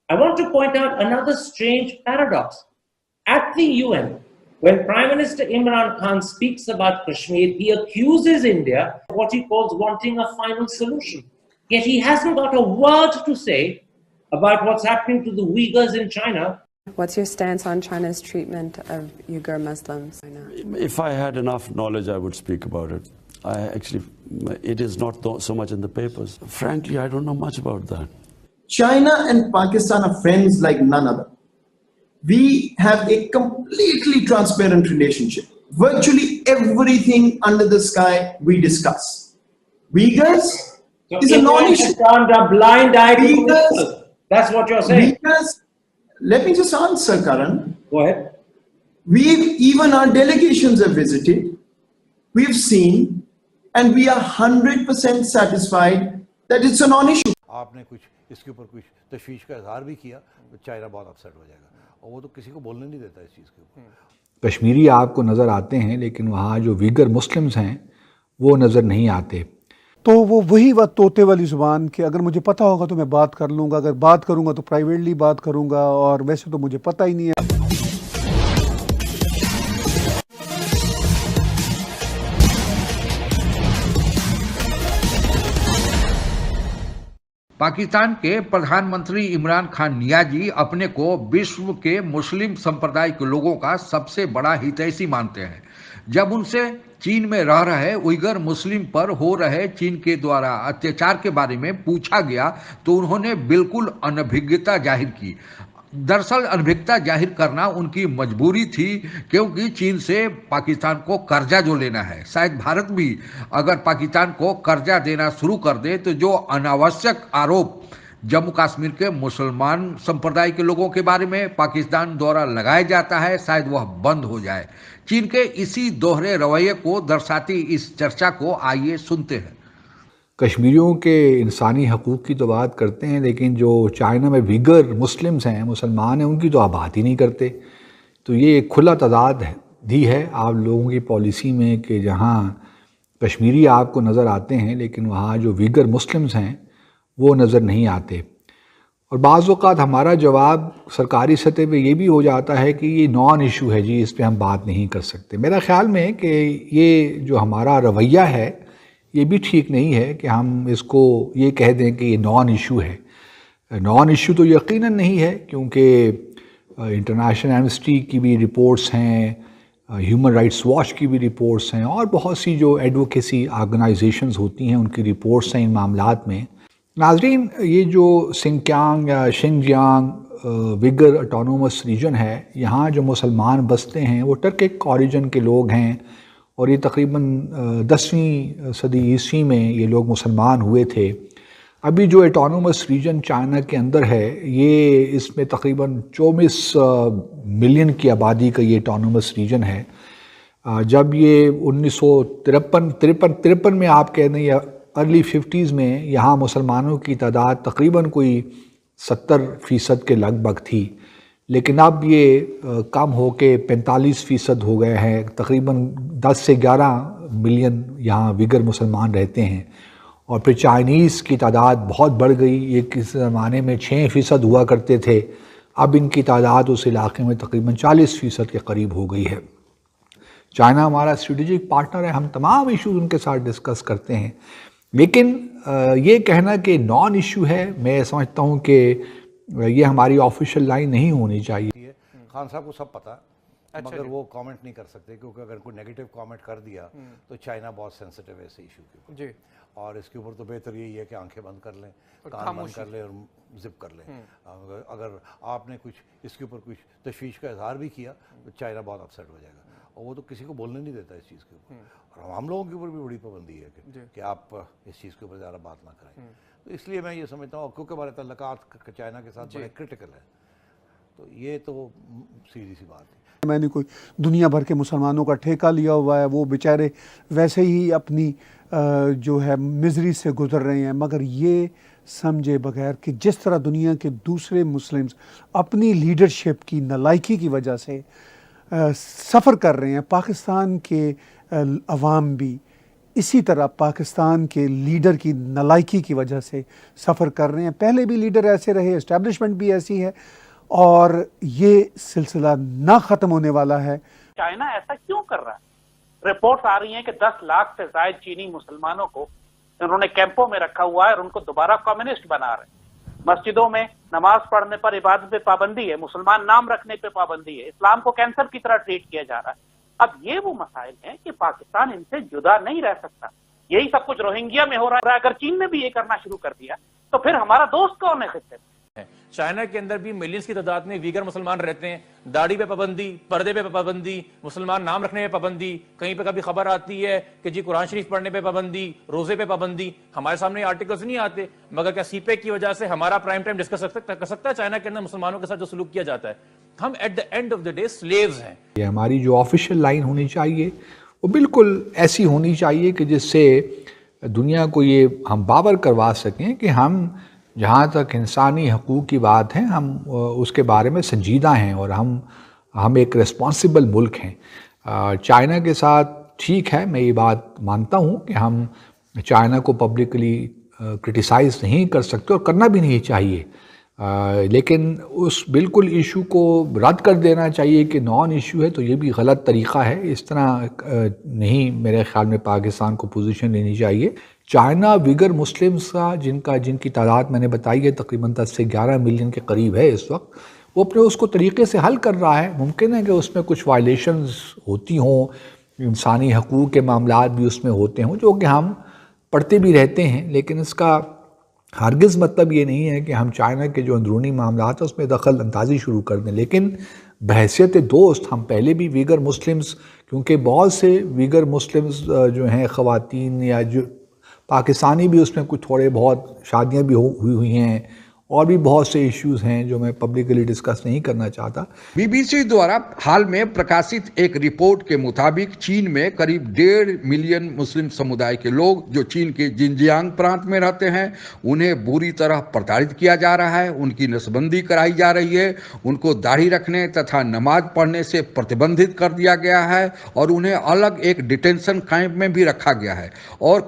I want to point out another strange paradox. At the UN, when Prime Minister Imran Khan speaks about Kashmir, he accuses India of what he calls wanting a final solution. Yet he hasn't got a word to say about what's happening to the Uyghurs in China. What's your stance on China's treatment of Uyghur Muslims? If I had enough knowledge, I would speak about it. It is not so much in the papers. Frankly, I don't know much about that. China and Pakistan are friends like none other. We have a completely transparent relationship. Virtually everything under the sky we discuss. Uyghurs is a non-issue. Turned a blind eye to Uyghurs. That's what you're saying. Uyghurs, let me just answer, Karan. Go ahead. Even our delegations have visited. We've seen, and we are 100% satisfied that it's a non-issue. آپ نے کچھ اس کے اوپر کچھ تشویش کا اظہار بھی کیا تو چائنا بہت اپسیٹ ہو جائے گا اور وہ تو کسی کو بولنے نہیں دیتا اس چیز کے اوپر. کشمیری آپ کو نظر آتے ہیں لیکن وہاں جو ویگر مسلمز ہیں وہ نظر نہیں آتے. تو وہ وہی بات طوطے والی زبان کہ اگر مجھے پتہ ہوگا تو میں بات کر لوں گا, اگر بات کروں گا تو پرائیویٹلی بات کروں گا, اور ویسے تو مجھے پتہ ہی نہیں ہے. پاکستان کے پردھان منتری عمران خان نیازی اپنے کو وشو کے مسلم سمپردائے کے لوگوں کا سب سے بڑا ہتیشی مانتے ہیں. جب ان سے چین میں رہ رہے uyghur مسلم پر ہو رہے چین کے دوارا اتیاچار کے بارے میں پوچھا گیا تو انہوں نے بالکل انبھگتا ظاہر کی. دراصل انبھگتا ظاہر کرنا ان کی مجبوری تھی کیونکہ چین سے پاکستان کو قرضہ جو لینا ہے. شاید بھارت بھی اگر پاکستان کو قرضہ دینا شروع کر دے تو جو اناوشک آروپ جموں کشمیر کے مسلمان سمپردائے کے لوگوں کے بارے میں پاکستان دوارا لگایا جاتا ہے شاید وہ بند ہو جائے. چین کے اسی دوہرے رویے کو درشاتی اس چرچا کو آئیے سنتے ہیں. کشمیریوں کے انسانی حقوق کی تو بات کرتے ہیں لیکن جو چائنا میں ویگر مسلمز ہیں, مسلمان ہیں, ان کی تو آپ بات ہی نہیں کرتے. تو یہ ایک کھلا تضاد ہے آپ لوگوں کی پالیسی میں کہ جہاں کشمیری آپ کو نظر آتے ہیں لیکن وہاں جو ویگر مسلمز ہیں وہ نظر نہیں آتے. اور بعض اوقات ہمارا جواب سرکاری سطح پہ یہ بھی ہو جاتا ہے کہ یہ نان ایشو ہے جی, اس پہ ہم بات نہیں کر سکتے. میرا خیال میں کہ یہ جو ہمارا رویہ ہے یہ بھی ٹھیک نہیں ہے کہ ہم اس کو یہ کہہ دیں کہ یہ نان ایشو ہے. نان ایشو تو یقیناً نہیں ہے کیونکہ انٹرنیشنل ایمنسٹی کی بھی رپورٹس ہیں, ہیومن رائٹس واچ کی بھی رپورٹس ہیں, اور بہت سی جو ایڈوکیسی آرگنائزیشنز ہوتی ہیں ان کی رپورٹس ہیں ان معاملات میں. ناظرین, یہ جو سنکیانگ یا شنجیانگ ویگر اٹونومس ریجن ہے, یہاں جو مسلمان بستے ہیں وہ ٹرکک اوریجن کے لوگ ہیں, اور یہ تقریباً 10ویں صدی عیسوی میں یہ لوگ مسلمان ہوئے تھے. ابھی جو اٹونومس ریجن چائنا کے اندر ہے یہ اس میں تقریباً 24 ملین کی آبادی کا یہ اٹونومس ریجن ہے. جب یہ 1953 میں آپ کہہ دیں یا ارلی 50s میں یہاں مسلمانوں کی تعداد تقریباً کوئی 70% کے لگ بھگ تھی, لیکن اب یہ کم ہو کے 45% ہو گئے ہیں. تقریباً 10 سے 11 ملین یہاں ویگر مسلمان رہتے ہیں. اور پھر چائنیز کی تعداد بہت بڑھ گئی, یہ کس زمانے میں 6% ہوا کرتے تھے, اب ان کی تعداد اس علاقے میں تقریباً 40% کے قریب ہو گئی ہے. چائنا ہمارا اسٹریٹجک پارٹنر ہے, ہم تمام ایشوز ان کے ساتھ ڈسکس کرتے ہیں, لیکن یہ کہنا کہ نان ایشو ہے, میں سمجھتا ہوں کہ یہ ہماری آفیشیل لائن نہیں ہونی چاہیے. خان صاحب کو سب پتہ مگر وہ کامنٹ نہیں کر سکتے کیونکہ اگر کوئی نیگیٹو کامنٹ کر دیا تو چائنا بہت سینسٹیو ہے اس ایشو کے اوپر. اور اس کے اوپر تو بہتر یہی ہے کہ آنکھیں بند کر لیں, کان بند کر لیں اور زپ کر لیں. اگر آپ نے کچھ اس کے اوپر کچھ تشویش کا اظہار بھی کیا تو چائنا بہت اپسیٹ ہو جائے گا, اور وہ تو کسی کو بولنے نہیں دیتا اس چیز کے اوپر. اور ہم لوگوں کے اوپر بھی بڑی پابندی ہے کہ آپ اس چیز کے اوپر زیادہ بات نہ کریں. تو اس لیے میں یہ سمجھتا ہوں کیونکہ ہمارے تعلقات چائنا کے ساتھ بڑے کرٹیکل ہیں, تو یہ تو سیدھی سی بات ہے. میں نے کوئی دنیا بھر کے مسلمانوں کا ٹھیکہ لیا ہوا ہے, وہ بیچارے ویسے ہی اپنی جو ہے مزری سے گزر رہے ہیں, مگر یہ سمجھے بغیر کہ جس طرح دنیا کے دوسرے مسلمز اپنی لیڈرشپ کی نالائکی کی وجہ سے سفر کر رہے ہیں, پاکستان کے عوام بھی اسی طرح پاکستان کے لیڈر کی نالائکی کی وجہ سے سفر کر رہے ہیں. پہلے بھی لیڈر ایسے رہے, اسٹیبلشمنٹ بھی ایسی ہے, اور یہ سلسلہ نہ ختم ہونے والا ہے. چائنا ایسا کیوں کر رہا ہے؟ رپورٹس آ رہی ہیں کہ 10 لاکھ سے زائد چینی مسلمانوں کو انہوں نے کیمپوں میں رکھا ہوا ہے اور ان کو دوبارہ کمیونسٹ بنا رہے ہیں. مسجدوں میں نماز پڑھنے پر عبادت پہ پابندی ہے, مسلمان نام رکھنے پہ پابندی ہے, اسلام کو کینسر کی طرح ٹریٹ کیا جا رہا ہے. اب یہ وہ مسائل ہیں کہ پاکستان ان سے جدا نہیں رہ سکتا. یہی سب کچھ روہنگیا میں ہو رہا ہے. اگر چین نے بھی یہ کرنا شروع کر دیا تو پھر ہمارا دوست کون ہے خطے میں؟ چائنا کے اندر بھی ملینز کی تعداد میں ویگر مسلمان رہتے ہیں. داڑھی پہ پابندی, پردے پہ پابندی, مسلمان نام رکھنے پہ پابندی, کہیں پہ کبھی خبر آتی ہے کہ جی قرآن شریف پڑھنے پہ پابندی, روزے پہ پابندی. ہمارے سامنے آرٹیکلز نہیں آتے, مگر کیا سی پیک کی وجہ سے ہمارا پرائم ٹائم ڈسکس کر سکتا ہے چائنا کے اندر مسلمانوں کے ساتھ جو سلوک کیا جاتا ہے؟ ہم at the end of the day slaves ہیں. یہ ہماری جو آفیشیل لائن ہونی چاہیے وہ بالکل ایسی ہونی چاہیے کہ جس سے دنیا کو یہ ہم باور کروا سکیں کہ ہم جہاں تک انسانی حقوق کی بات ہے ہم اس کے بارے میں سنجیدہ ہیں اور ہم ایک ریسپانسبل ملک ہیں. چائنا کے ساتھ ٹھیک ہے, میں یہ بات مانتا ہوں کہ ہم چائنا کو پبلکلی کرٹیسائز نہیں کر سکتے اور کرنا بھی نہیں چاہیے, لیکن اس بالکل ایشو کو رد کر دینا چاہیے کہ نان ایشو ہے, تو یہ بھی غلط طریقہ ہے. اس طرح نہیں میرے خیال میں پاکستان کو پوزیشن لینی چاہیے. چائنا ویگر مسلمز کا جن کی تعداد میں نے بتائی ہے تقریباً 10 سے 11 ملین کے قریب ہے اس وقت, وہ اپنے اس کو طریقے سے حل کر رہا ہے. ممکن ہے کہ اس میں کچھ وائلیشنز ہوتی ہوں, انسانی حقوق کے معاملات بھی اس میں ہوتے ہوں جو کہ ہم پڑھتے بھی رہتے ہیں, لیکن اس کا ہرگز مطلب یہ نہیں ہے کہ ہم چائنا کے جو اندرونی معاملات ہیں اس میں دخل اندازی شروع کر دیں. لیکن بحیثیت دوست ہم پہلے بھی ویگر مسلمز, کیونکہ بہت سے ویگر مسلمز جو ہیں خواتین یا جو پاکستانی بھی اس میں کچھ تھوڑے بہت شادیاں بھی ہوئی ہیں, اور بھی بہت سے ایشوز ہیں جو میں پبلکلی ڈسکس نہیں کرنا چاہتا. BBC دوارا حال میں پرکاشت ایک رپورٹ کے مطابق چین میں قریب 1.5 ملین مسلم سمودائے کے لوگ جو چین کے جنجیانگ پرانت میں رہتے ہیں انہیں بری طرح پرتاڑت کیا جا رہا ہے, ان کی نسبندی کرائی جا رہی ہے, ان کو داڑھی رکھنے تتھا نماز پڑھنے سے پرتبندھت کر دیا گیا ہے اور انہیں الگ ایک ڈیٹینشن کیمپ میں بھی رکھا گیا ہے اور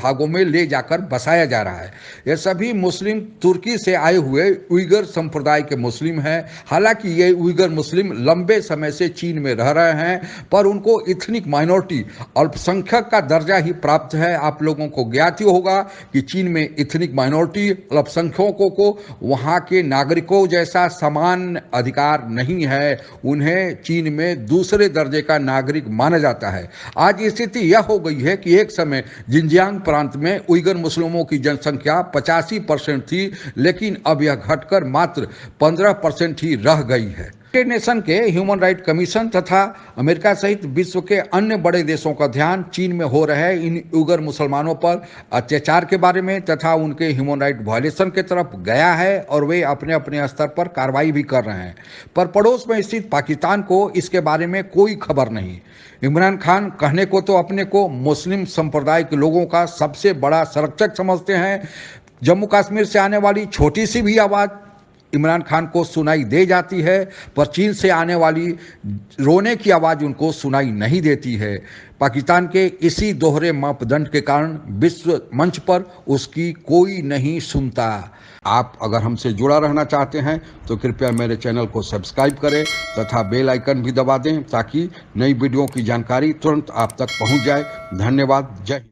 بھاگوں میں لے جا کر بسایا جا رہا ہے. یہ سب مسلم ترکی سے آئے ہوئے اوئیگر سمپردائے کے مسلم ہیں. حالانکہ یہ اوئیگر مسلم لمبے سمے سے چین میں رہ رہے ہیں, پر ان کو ایتھنک مائنورٹی الپ سنکھیک کا درجہ ہی پراپت ہے. آپ لوگوں کو گیات ہی ہوگا کہ چین میں ایتھنک مائنورٹی الپ سنکھیکوں کو وہاں کے ناگرکوں جیسا سمان ادھیکار نہیں ہے, انہیں چین میں دوسرے درجے کا ناگرک مانا جاتا ہے. آج استھتی یہ ہو گئی ہے کہ ایک سمے جنجیانگ پرانت میں اوئیگر مسلموں کی جن سنکھیا 85% تھی, لیکن اب یہ گھٹ کر ماتر 15% ہی رہ گئی ہے. یونائیٹڈ نیشن کے ہیومن رائٹ کمیشن تتھا امریکہ سہت وشو کے انیہ بڑے دیشوں کا دھیان چین میں ہو رہے ان اوئیگر مسلمانوں پر اتیاچار کے بارے میں تتھا ان کے ہیومن رائٹ وائلیشن کے طرف گیا ہے اور وہ اپنے اپنے استر پر کارروائی بھی کر رہے ہیں. پر پڑوس میں استھت پاکستان کو اس کے بارے میں کوئی خبر نہیں. عمران خان کہنے کو تو اپنے کو مسلم سمپردائے کے لوگوں کا سب سے بڑا سرکشک سمجھتے ہیں. جموں کشمیر سے آنے والی چھوٹی سی بھی آواز عمران خان کو سنائی دے جاتی ہے, پر چین سے آنے والی رونے کی آواز ان کو سنائی نہیں دیتی ہے. پاکستان کے اسی دوہرے ماپدنڈ کے کارن وشو منچ پر اس کی کوئی نہیں سنتا. آپ اگر ہم سے جڑا رہنا چاہتے ہیں تو کرپیا میرے چینل کو سبسکرائب کریں تتھا بیل آئیکن بھی دبا دیں تاکہ نئی ویڈیو کی جانکاری ترنت آپ تک پہنچ جائے. دھنیہ واد. جے ہند.